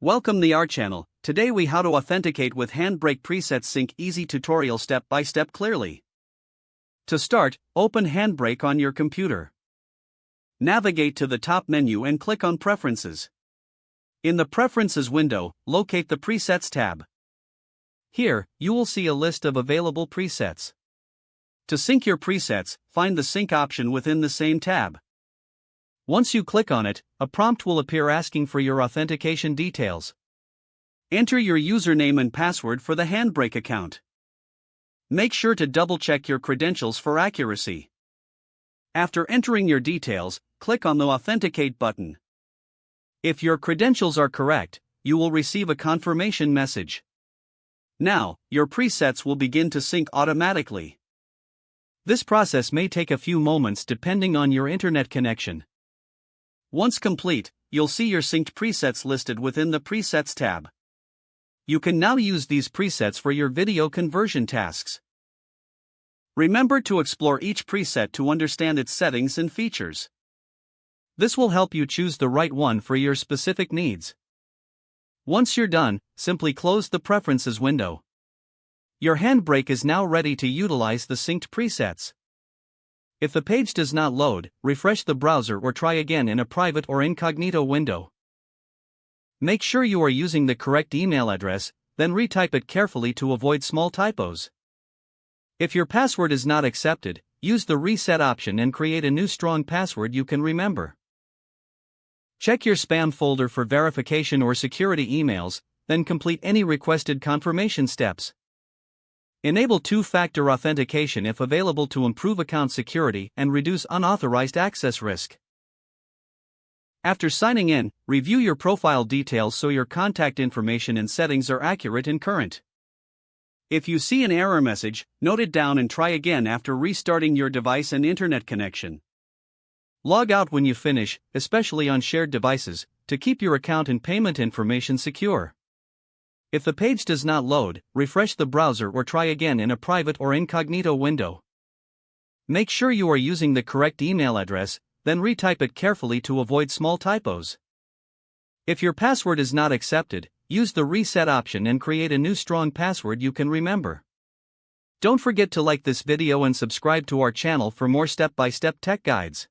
Welcome to our channel. Today we how to authenticate with HandBrake presets sync easy tutorial step by step clearly. To start, open HandBrake on your computer. Navigate to the top menu and click on Preferences. In the Preferences window, locate the Presets tab. Here, you will see a list of available presets. To sync your presets, find the sync option within the same tab. Once you click on it, a prompt will appear asking for your authentication details. Enter your username and password for the HandBrake account. Make sure to double-check your credentials for accuracy. After entering your details, click on the Authenticate button. If your credentials are correct, you will receive a confirmation message. Now, your presets will begin to sync automatically. This process may take a few moments depending on your internet connection. Once complete, you'll see your synced presets listed within the Presets tab. You can now use these presets for your video conversion tasks. Remember to explore each preset to understand its settings and features. This will help you choose the right one for your specific needs. Once you're done, simply close the Preferences window. Your HandBrake is now ready to utilize the synced presets. If the page does not load, refresh the browser or try again in a private or incognito window. Make sure you are using the correct email address, then retype it carefully to avoid small typos. If your password is not accepted, use the reset option and create a new strong password you can remember. Check your spam folder for verification or security emails, then complete any requested confirmation steps. Enable two-factor authentication if available to improve account security and reduce unauthorized access risk. After signing in, review your profile details so your contact information and settings are accurate and current. If you see an error message, note it down and try again after restarting your device and internet connection. Log out when you finish, especially on shared devices, to keep your account and payment information secure. If the page does not load, refresh the browser or try again in a private or incognito window. Make sure you are using the correct email address, then retype it carefully to avoid small typos. If your password is not accepted, use the reset option and create a new strong password you can remember. Don't forget to like this video and subscribe to our channel for more step-by-step tech guides.